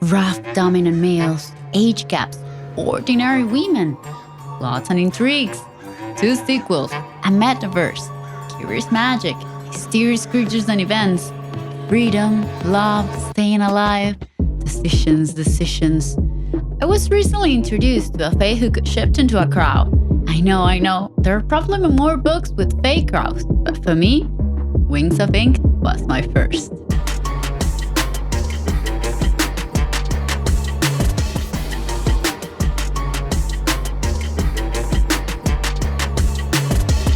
Rough, dominant males, age gaps, ordinary women, plots and intrigues, two sequels, a metaverse, curious magic, mysterious creatures and events, freedom, love, staying alive, decisions. I was recently introduced to a fae who could shift into a crow. I know, there are probably more books with fae crows, but for me, Wings of Ink was my first.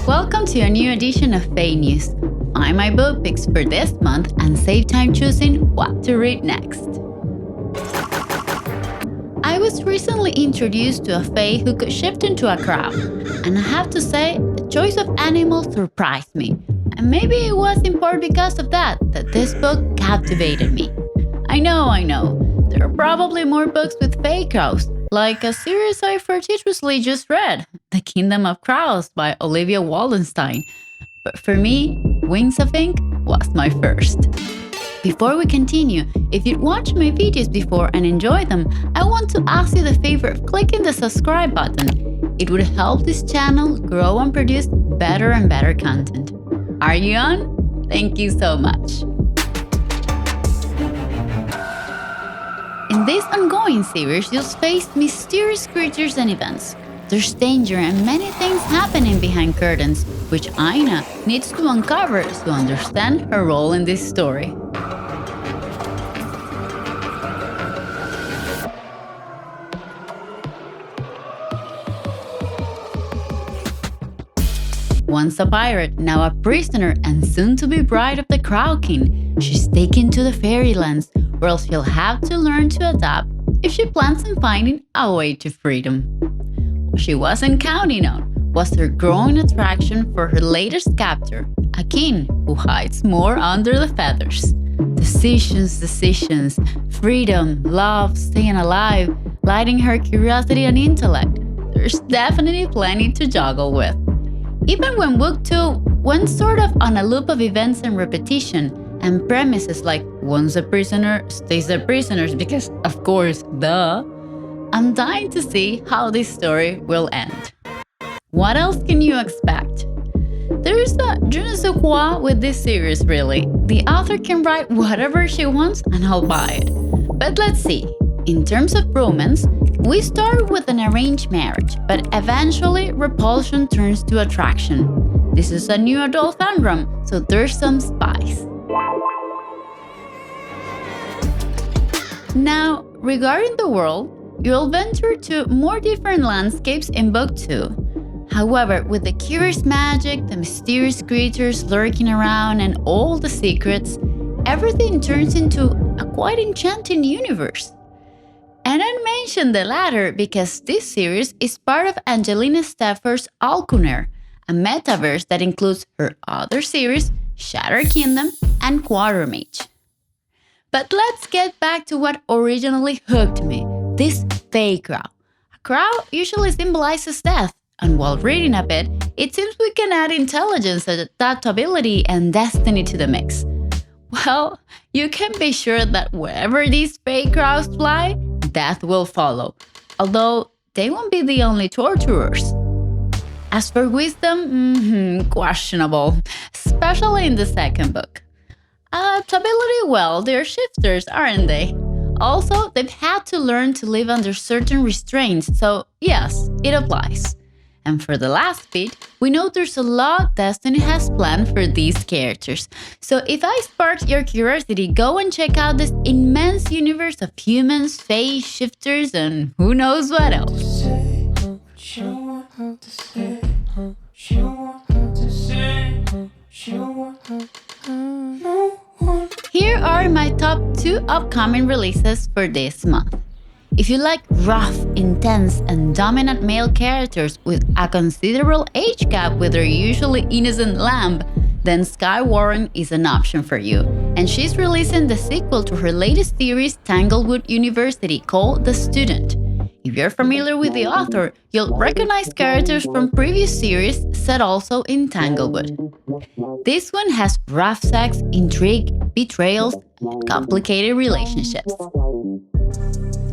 Welcome to a new edition of Fae News. Find my book picks for this month and save time choosing what to read next. I was recently introduced to a fae who could shift into a crow, and I have to say, the choice of animals surprised me. And maybe it was in part because of that this book captivated me. I know, there are probably more books with fae crows, like a series I fortuitously just read, The Kingdom of Crows by Olivia Wallenstein. But for me, Wings of Ink was my first. Before we continue, if you've watched my videos before and enjoyed them, I want to ask you the favor of clicking the subscribe button. It would help this channel grow and produce better and better content. Are you on? Thank you so much. In this ongoing series, you'll face mysterious creatures and events. There's danger and many things happening behind curtains, which Aina needs to uncover to understand her role in this story. Once a pirate, now a prisoner and soon to be bride of the Crow King, she's taken to the fairylands, where she'll have to learn to adapt if she plans on finding a way to freedom. What she wasn't counting on was her growing attraction for her latest captor, a king who hides more under the feathers. Decisions, freedom, love, staying alive, lighting her curiosity and intellect. There's definitely plenty to juggle with. Even when Book 2 went sort of on a loop of events and repetition, and premises like once a prisoner stays a prisoner because, of course, duh, I'm dying to see how this story will end. What else can you expect? There's a je ne sais quoi with this series, really. The author can write whatever she wants and I'll buy it. But let's see. In terms of romance, we start with an arranged marriage, but eventually repulsion turns to attraction. This is a new adult fandom, so there's some spice. Now, regarding the world, you'll venture to more different landscapes in Book 2. However, with the curious magic, the mysterious creatures lurking around, and all the secrets, everything turns into a quite enchanting universe. And I mentioned the latter because this series is part of Angelina Steffer's Alcuner, a metaverse that includes her other series, Shattered Kingdom and Quatermage. But let's get back to what originally hooked me, this fae crow. A crow usually symbolizes death, and while reading a bit, it seems we can add intelligence, adaptability, and destiny to the mix. Well, you can be sure that wherever these fae crows fly, death will follow, although they won't be the only torturers. As for wisdom, questionable, especially in the second book. Adaptability, well, they're shifters, aren't they? Also, they've had to learn to live under certain restraints, so yes, it applies. And for the last bit, we know there's a lot Destiny has planned for these characters. So if I sparked your curiosity, go and check out this immense universe of humans, fae, shifters, and who knows what else. Here are my top 2 upcoming releases for this month. If you like rough, intense, and dominant male characters with a considerable age gap with their usually innocent lamb, then Skye Warren is an option for you. And she's releasing the sequel to her latest series, Tanglewood University, called The Student. If you're familiar with the author, you'll recognize characters from previous series set also in Tanglewood. This one has rough sex, intrigue, betrayals, and complicated relationships.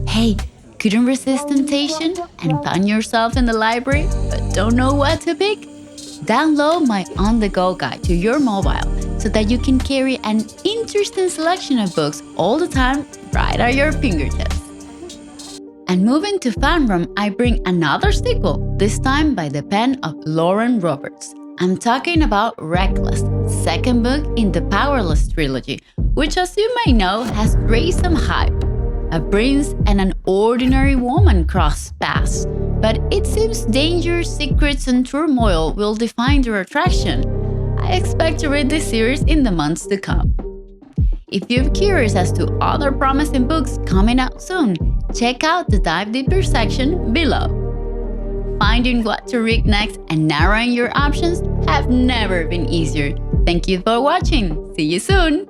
Hey, couldn't resist temptation and found yourself in the library but don't know what to pick? Download my on-the-go guide to your mobile so that you can carry an interesting selection of books all the time right at your fingertips. And moving to FanRoom, I bring another sequel, this time by the pen of Lauren Roberts. I'm talking about Reckless, second book in the Powerless trilogy, which, as you may know, has raised some hype. A prince and an ordinary woman cross paths, but it seems danger, secrets, and turmoil will define their attraction. I expect to read this series in the months to come. If you're curious as to other promising books coming out soon, check out the Dive Deeper section below. Finding what to read next and narrowing your options have never been easier. Thank you for watching. See you soon!